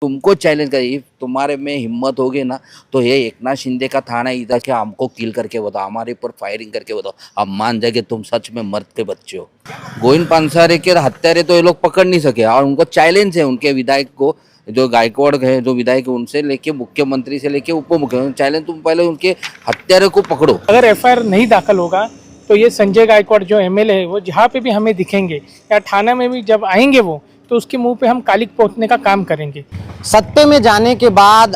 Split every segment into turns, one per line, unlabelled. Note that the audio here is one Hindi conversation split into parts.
तुमको चैलेंज करिए, तुम्हारे में हिम्मत होगी ना तो ये एकनाथ शिंदे का थाना इधर के हमको किल करके बताओ, हमारे ऊपर फायरिंग करके बताओ, हम मान जाएंगे तुम सच में मर्द के बच्चे हो। गोविंद पानसरे के हत्यारे तो ये लोग पकड़ नहीं सके और उनको चैलेंज है उनके विधायक को, जो गायकवाड़ है जो विधायक है, उनसे लेके मुख्यमंत्री से लेके उप मुख्यमंत्री, चैलेंज तुम पहले उनके हत्यारे को पकड़ो।
अगर एफआईआर नहीं दाखिल होगा तो ये संजय गायकवाड़ जो एमएलए है वो जहाँ पे भी हमें दिखेंगे या थाना में भी जब आएंगे वो, तो उसके मुंह पे हम कालिक पोतने का काम करेंगे।
सत्ते में जाने के बाद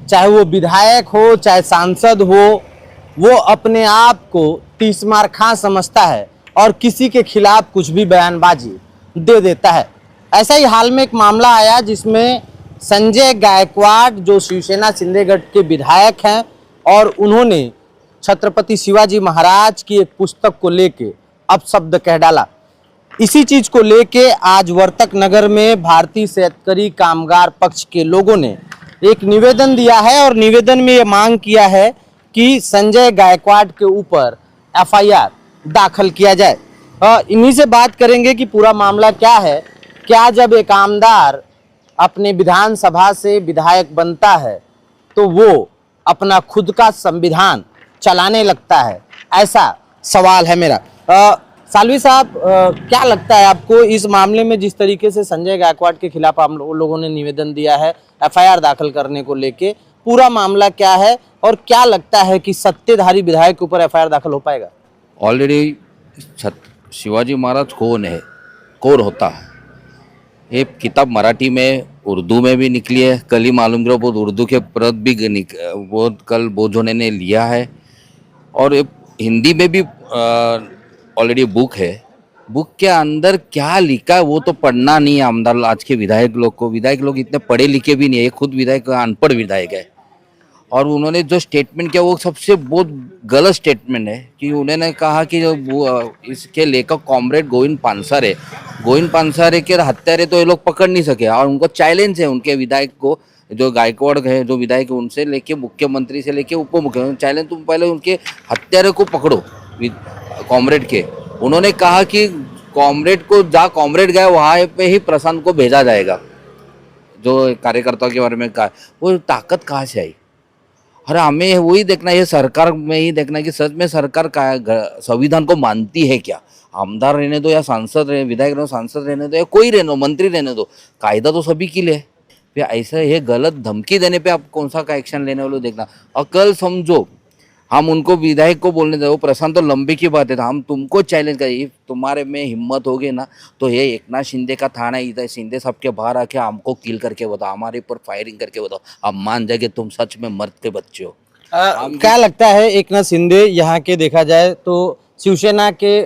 चाहे वो विधायक हो चाहे सांसद हो, वो अपने आप को तीसमार खां समझता है और किसी के खिलाफ कुछ भी बयानबाजी दे देता है। ऐसा ही हाल में एक मामला आया जिसमें संजय गायकवाड़ जो शिवसेना सिंदेगढ़ के विधायक हैं और उन्होंने छत्रपति शिवाजी महाराज की एक पुस्तक को लेके अपशब्द कह डाला। इसी चीज को लेके आज वर्तक नगर में भारतीय शेतकरी कामगार पक्ष के लोगों ने एक निवेदन दिया है और निवेदन में ये मांग किया है कि संजय गायकवाड़ के ऊपर एफआईआर दाखिल किया जाए। इन्हीं से बात करेंगे कि पूरा मामला क्या है। क्या जब एक आमदार अपने विधानसभा से विधायक बनता है तो वो अपना खुद का संविधान चलाने लगता है? ऐसा सवाल है मेरा। सालवी साहब, क्या लगता है आपको इस मामले में जिस तरीके से संजय गायकवाड़ के खिलाफ आप लोगों ने निवेदन दिया है एफआईआर दाखिल करने को लेके, पूरा मामला क्या है और क्या लगता है कि सत्ताधारी विधायक के ऊपर एफआईआर दाखिल हो पाएगा?
ऑलरेडी शिवाजी महाराज कौन है, कौन होता है, ये किताब मराठी में उर्दू में भी निकली है। कल ही मालूम करो बहुत उर्दू के प्रत भी बहुत कल बोझोने ने लिया है और हिंदी में भी ऑलरेडी बुक है। बुक के अंदर क्या लिखा है वो तो पढ़ना नहीं है आमदार आज के विधायक लोग को। विधायक लोग इतने पढ़े लिखे भी नहीं है, खुद विधायक अनपढ़ विधायक है और उन्होंने जो स्टेटमेंट किया वो सबसे बहुत गलत स्टेटमेंट है कि उन्होंने कहा कि जो इसके लेखक कॉमरेड गोविंद पानसरे के हत्यारे तो ये लोग पकड़ नहीं सके और उनको चैलेंज है उनके विधायक को, जो गायकवाड़ है जो विधायक है, उनसे लेके मुख्यमंत्री से लेके उप मुख्यमंत्री, चैलेंज तुम पहले उनके हत्यारे को पकड़ो कॉमरेड के। उन्होंने कहा कि कॉमरेड को जहाँ कॉमरेड गए वहाँ पे ही प्रशांत को भेजा जाएगा। जो कार्यकर्ताओं के बारे में कहा, वो ताकत कहाँ से आई? अरे हमें वही देखना है, सरकार में ही देखना है कि सच में सरकार संविधान को मानती है क्या। आमदार रहने दो या सांसद रहे, विधायक रहने दो, सांसद रहने दो या कोई रहने दो, मंत्री रहने दो, कायदा तो सभी के लिए है। फिर ऐसा ये गलत धमकी देने पे आप कौन सा का एक्शन लेने वाले देखना। और कल समझो हम उनको विधायक को बोलने दो, प्रशांत तो लंबी की बात है, तो हम तुमको चैलेंज करिए, तुम्हारे में हिम्मत होगी ना तो ये एकनाथ शिंदे का थाना इधर शिंदे साहब के बाहर आके हमको किल करके बताओ, हमारे ऊपर फायरिंग करके बताओ, हम मान जाएंगे तुम सच में मर्द के बच्चे हो।
क्या लगता है एकनाथ शिंदे यहाँ के देखा जाए तो शिवसेना के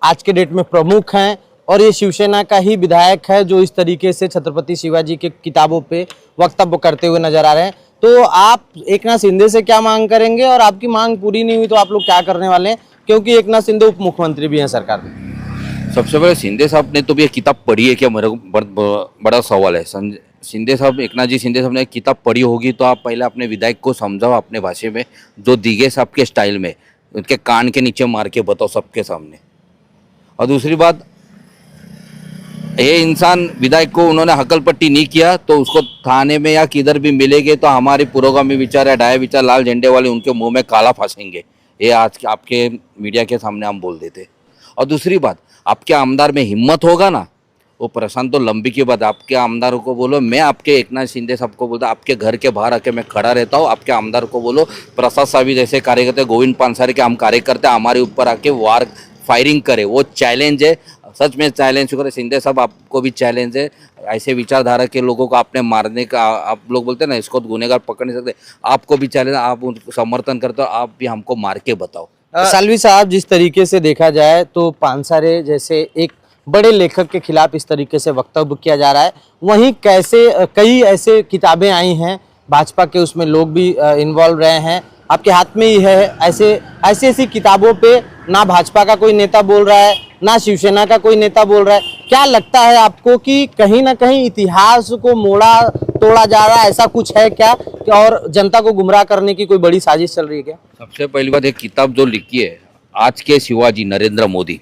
आज के डेट में प्रमुख हैं और ये शिवसेना का ही विधायक है जो इस तरीके से छत्रपति शिवाजी के किताबों पे वक्तव्य करते हुए नजर आ रहे हैं। तो आप एकनाथ शिंदे से क्या मांग करेंगे और आपकी मांग पूरी नहीं हुई तो आप लोग क्या करने वाले हैं, क्योंकि एकनाथ शिंदे उप मुख्यमंत्री भी हैं सरकार में?
सबसे पहले शिंदे साहब ने तो भी ये किताब पढ़ी है क्या, मेरा बड़ा सवाल है। शिंदे साहब, एकनाथ जी शिंदे साहब ने किताब पढ़ी होगी तो आप पहले अपने विधायक को समझाओ अपने भाषा में, जो दिगे साहब के स्टाइल में, उनके कान के नीचे मार के बताओ सबके सामने। और दूसरी बात, ये इंसान विधायक को उन्होंने हकल पट्टी नहीं किया तो उसको थाने में या किधर भी मिलेंगे तो हमारे पुरोगामी विचार या डाया विचार लाल झंडे वाले उनके मुंह में काला फांसेंगे। ये आज आपके मीडिया के सामने हम बोल देते। और दूसरी बात, आपके आमदार में हिम्मत होगा ना, वो प्रशांत तो लंबी की बात, आपके आमदारों को बोलो, मैं आपके एकनाथ शिंदे साहब को बोलता, आपके घर के बाहर आके मैं खड़ा रहता हूँ, आपके आमदार को बोलो प्रसाद साहब जैसे कार्यकर्ता गोविंद पानसरे के हम कार्यकर्ता हमारे ऊपर आके वार फायरिंग करे। वो चैलेंज है, सच में चैलेंज करे। शिंदे साहब आपको भी चैलेंज है, ऐसे विचारधारा के लोगों को आपने मारने का, आप लोग बोलते हैं ना इसको गुनहगार पकड़ नहीं सकते, आपको भी चैलेंज, आप उनको समर्थन करते हो, आप भी हमको मार के बताओ।
सालवी साहब, जिस तरीके से देखा जाए तो पानसरे जैसे एक बड़े लेखक के खिलाफ इस तरीके से वक्तव्य किया जा रहा है, वहीं कई ऐसे किताबें आई हैं, भाजपा के उसमें लोग भी इन्वॉल्व रहे हैं, आपके हाथ में ही है। ऐसी किताबों पे ना भाजपा का कोई नेता बोल रहा है ना शिवसेना का कोई नेता बोल रहा है। क्या लगता है आपको कि कहीं ना कहीं इतिहास को मोड़ा तोड़ा जा रहा है, ऐसा कुछ है क्या, और जनता को गुमराह करने की कोई बड़ी साजिश चल रही है क्या?
सबसे पहली बात, एक किताब जो लिखी है आज के शिवाजी नरेंद्र मोदी,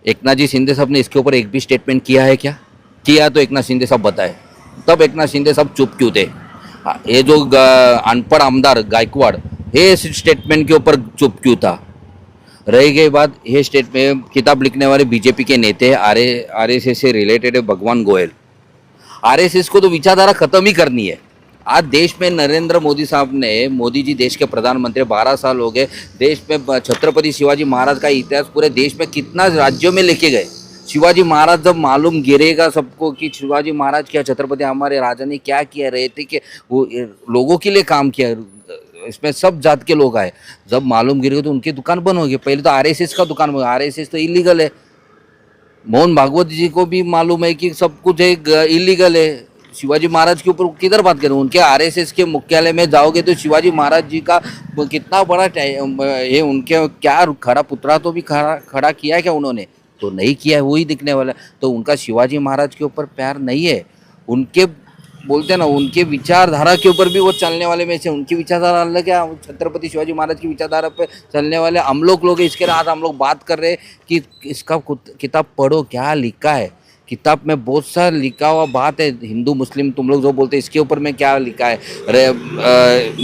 एकनाथ जी शिंदे साहब ने इसके ऊपर एक भी स्टेटमेंट किया है क्या? किया तो एकनाथ शिंदे साहब बताए। तब एकनाथ शिंदे सब चुप क्यों थे? ये जो अनपढ़ आमदार गायकवाड़ ये इस स्टेटमेंट के ऊपर चुप क्यों था? रह गई बात, ये स्टेट में किताब लिखने वाले बीजेपी के नेता आरएसएस से रिलेटेड है भगवान गोयल। आरएसएस को तो विचारधारा खत्म ही करनी है। आज देश में नरेंद्र मोदी साहब ने, मोदी जी देश के प्रधानमंत्री 12 साल हो गए, देश में छत्रपति शिवाजी महाराज का इतिहास पूरे देश में कितना राज्यों में लेके गए। शिवाजी महाराज जब मालूम गिरेगा सबको कि शिवाजी महाराज क्या, छत्रपति हमारे राजा ने क्या किया, रहे थे कि वो लोगों के लिए काम किया, इसमें सब जात के लोग आए, जब मालूम गिरेगा तो उनकी दुकान बंद होगी। पहले तो आरएसएस का दुकान बंद, आरएसएस तो इलीगल है। मोहन भागवत जी को भी मालूम है कि सब कुछ एक इलीगल है। शिवाजी महाराज के ऊपर किधर बात करें? उनके आरएसएस के मुख्यालय में जाओगे तो शिवाजी महाराज जी का कितना बड़ा ये उनके क्या खड़ा पुतला तो भी खड़ा किया है क्या उन्होंने? तो नहीं किया है, वही दिखने वाला है। तो उनका शिवाजी महाराज के ऊपर प्यार नहीं है, उनके बोलते हैं ना, उनके विचारधारा के ऊपर भी वो चलने वाले में से, उनकी विचारधारा अलग है। छत्रपति शिवाजी महाराज की विचारधारा पे चलने वाले हम लोग हैं। इसके आज हम लोग बात कर रहे हैं कि इसका किताब पढ़ो, क्या लिखा है किताब में। बहुत सारा लिखा हुआ बात है, हिंदू मुस्लिम तुम लोग जो बोलते हैं इसके ऊपर में क्या लिखा है।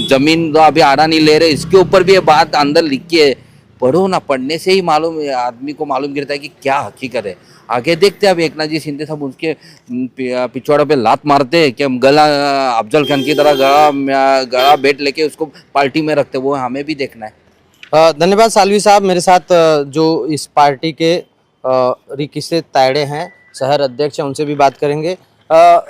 जमीन जो अभी आड़ा नहीं ले रहे, इसके ऊपर भी ये बात अंदर लिखी है। पढ़ो ना, पढ़ने से ही मालूम आदमी को मालूम गिरता है कि क्या हकीकत है। आगे देखते हैं अब एकनाथ जी शिंदे साहब उसके पिछवाड़े पे लात मारते हैं कि हम गला अफजल खान की तरह गला बेट लेके उसको पार्टी में रखते, वो हमें भी देखना है।
धन्यवाद सालवी साहब। मेरे साथ जो इस पार्टी के ऋषिकेश तायड़े हैं, शहर अध्यक्ष हैं, उनसे भी बात करेंगे।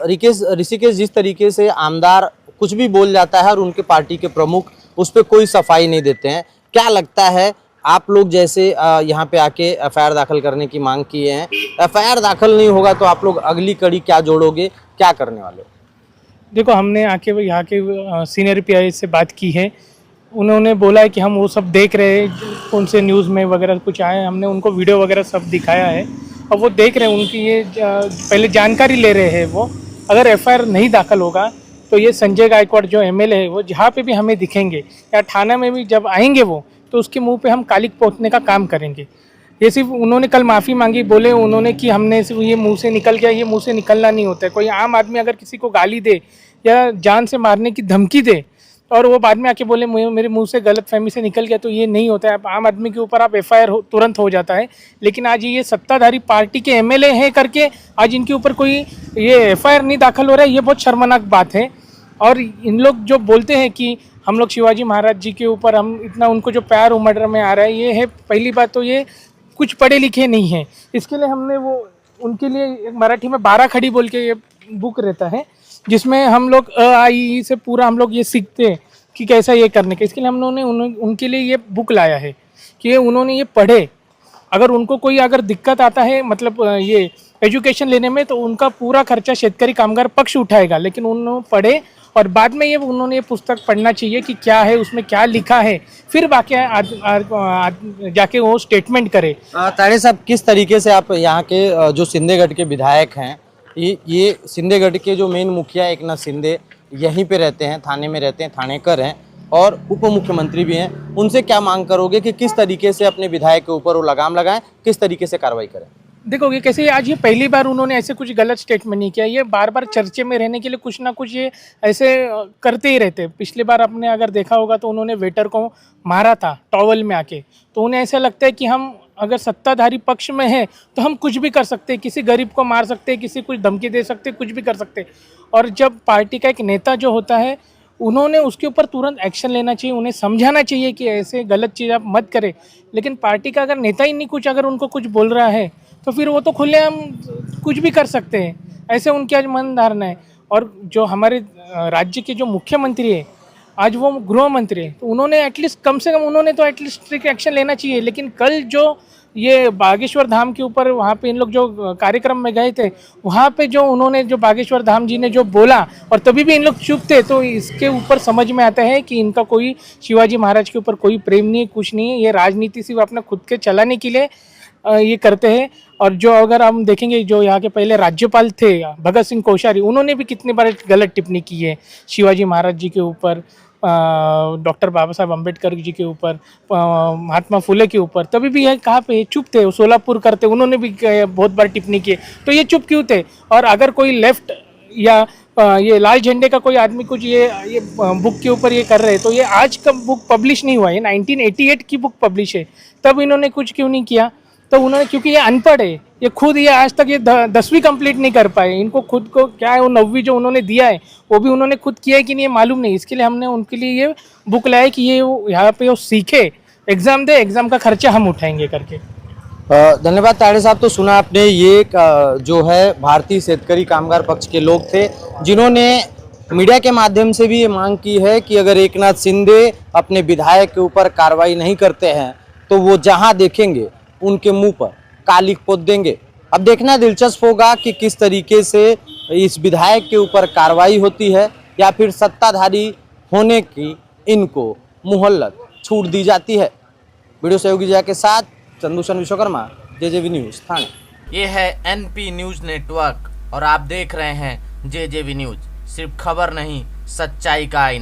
ऋषिकेश, जिस तरीके से आमदार कुछ भी बोल जाता है और उनके पार्टी के प्रमुख उस पर कोई सफाई नहीं देते हैं, क्या लगता है आप लोग जैसे यहाँ पे आके एफआईआर दाखिल करने की मांग किए हैं, एफआईआर दाखिल नहीं होगा तो आप लोग अगली कड़ी क्या जोड़ोगे, क्या करने वाले हो?
देखो, हमने आके यहाँ के सीनियर पीआई से बात की है। उन्होंने बोला है कि हम वो सब देख रहे हैं, कौन से न्यूज़ में वगैरह कुछ आए, हमने उनको वीडियो वगैरह सब दिखाया है और वो देख रहे हैं। उनकी ये पहले जानकारी ले रहे हैं वो। अगर एफआईआर नहीं दाखिल होगा तो ये संजय गायकवाड़ जो एमएलए है वो जहाँ पे भी हमें दिखेंगे या थाना में भी जब आएंगे वो, तो उसके मुंह पे हम कालिक पोतने का काम करेंगे। ये सिर्फ उन्होंने कल माफ़ी मांगी, बोले उन्होंने कि हमने सिर्फ ये मुंह से निकल गया, ये मुंह से निकलना नहीं होता है। कोई आम आदमी अगर किसी को गाली दे या जान से मारने की धमकी दे और वो बाद में आके बोले मेरे मुंह से गलत फहमी से निकल गया, तो ये नहीं होता है। आम आदमी के ऊपर आप एफआईआर तुरंत हो जाता है, लेकिन आज ये सत्ताधारी पार्टी के एमएलए हैं करके आज इनके ऊपर कोई ये एफआईआर नहीं दाखिल हो रहा है, ये बहुत शर्मनाक बात है। और इन लोग जो बोलते हैं कि हम लोग शिवाजी महाराज जी के ऊपर हम इतना उनको जो प्यार उमड़ में आ रहा है, ये है पहली बात तो ये कुछ पढ़े लिखे नहीं हैं। इसके लिए हमने वो उनके लिए मराठी में 12 खड़ी बोल के ये बुक रहता है, जिसमें हम लोग अ आ इ ई से पूरा हम लोग ये सीखते हैं कि कैसा ये करने का। इसके लिए हमने उनके लिए ये बुक लाया है कि उन्होंने ये पढ़े। अगर उनको कोई अगर दिक्कत आता है मतलब ये एजुकेशन लेने में, तो उनका पूरा खर्चा शेतकरी कामगार पक्ष उठाएगा, लेकिन उन्होंने पढ़े और बाद में उन्होंने ये पुस्तक पढ़ना चाहिए कि क्या है उसमें, क्या लिखा है, फिर बाकी जाके वो स्टेटमेंट करे।
ताड़े साहब, किस तरीके से आप यहाँ के जो सिंधेगढ़ के विधायक हैं, ये सिंधेगढ़ के जो मेन मुखिया एकनाथ शिंदे यहीं पे रहते हैं, थाने में रहते हैं, थानेकर हैं और उप मुख्यमंत्री भी हैं, उनसे क्या मांग करोगे कि किस तरीके से अपने विधायक के ऊपर वो लगाम लगाएं, किस तरीके से कार्रवाई करें?
देखोगे कैसे आज ये पहली बार उन्होंने ऐसे कुछ गलत स्टेटमेंट नहीं किया। ये बार बार चर्चे में रहने के लिए कुछ ना कुछ ये ऐसे करते ही रहते। पिछली बार आपने अगर देखा होगा तो उन्होंने वेटर को मारा था टॉवल में आके, तो उन्हें ऐसा लगता है कि हम अगर सत्ताधारी पक्ष में है तो हम कुछ भी कर सकते हैं, किसी गरीब को मार सकते हैं, किसी को धमकी दे सकते हैं, कुछ भी कर सकते हैं। और जब पार्टी का एक नेता जो होता है, उन्होंने उसके ऊपर तुरंत एक्शन लेना चाहिए, उन्हें समझाना चाहिए कि ऐसे गलत चीज़ आप मत करें। लेकिन पार्टी का अगर नेता ही नहीं कुछ अगर उनको कुछ बोल रहा है तो फिर वो तो खुलेआम कुछ भी कर सकते हैं, ऐसे उनकी आज मन धारणा है। और जो हमारे राज्य के जो मुख्यमंत्री है आज वो गृह मंत्री है, तो उन्होंने एटलीस्ट कम से कम उन्होंने तो एटलीस्ट स्ट्रिक्ट एक्शन लेना चाहिए। लेकिन कल जो ये बागेश्वर धाम के ऊपर वहाँ पे इन लोग जो कार्यक्रम में गए थे, वहाँ पे जो उन्होंने जो बागेश्वर धाम जी ने जो बोला और तभी भी इन लोग चुप थे, तो इसके ऊपर समझ में आता है कि इनका कोई शिवाजी महाराज के ऊपर कोई प्रेम नहीं है, कुछ नहीं है। ये राजनीति सिर्फ अपना खुद के चलाने के लिए ये करते हैं। और जो अगर हम देखेंगे जो यहाँ के पहले राज्यपाल थे भगत सिंह कोश्यारी, उन्होंने भी कितनी बार गलत टिप्पणी की है शिवाजी महाराज जी के ऊपर, डॉक्टर बाबा साहब अम्बेडकर जी के ऊपर, महात्मा फुले के ऊपर, तभी भी यह कहाँ पे चुप थे। सोलापुर करते उन्होंने भी बहुत बार टिप्पणी की, तो ये चुप क्यों थे? और अगर कोई लेफ्ट या ये लाल झंडे का कोई आदमी कुछ ये बुक के ऊपर ये कर रहे हैं, तो ये आज का बुक पब्लिश नहीं हुआ है, 1988 की बुक पब्लिश है, तब इन्होंने कुछ क्यों नहीं किया? तो उन्होंने, क्योंकि ये अनपढ़ है, ये खुद ये आज तक ये 10वीं कंप्लीट नहीं कर पाए, इनको खुद को क्या है वो 9वीं जो उन्होंने दिया है वो भी उन्होंने खुद किया है कि नहीं ये मालूम नहीं। इसके लिए हमने उनके लिए ये बुक लाया कि ये यहाँ पे वो सीखे, एग्ज़ाम दे, एग्ज़ाम का खर्चा हम उठाएंगे करके।
धन्यवाद ताड़े साहब। तो सुना आपने, ये जो है भारतीय शेतकरी कामगार पक्ष के लोग थे जिन्होंने मीडिया के माध्यम से भी ये मांग की है कि अगर एकनाथ शिंदे अपने विधायक के ऊपर कार्रवाई नहीं करते हैं तो वो जहां देखेंगे उनके मुंह पर कालिख पोत देंगे। अब देखना दिलचस्प होगा कि किस तरीके से इस विधायक के ऊपर कार्रवाई होती है या फिर सत्ताधारी होने की इनको मुहल्लत छूट दी जाती है। वीडियो सहयोगी जया के साथ चंदूशन विश्वकर्मा, जेजेवी न्यूज़ थाने।
ये है एनपी न्यूज़ नेटवर्क और आप देख रहे हैं जेजेवी न्यूज़, सिर्फ खबर नहीं, सच्चाई का आईना।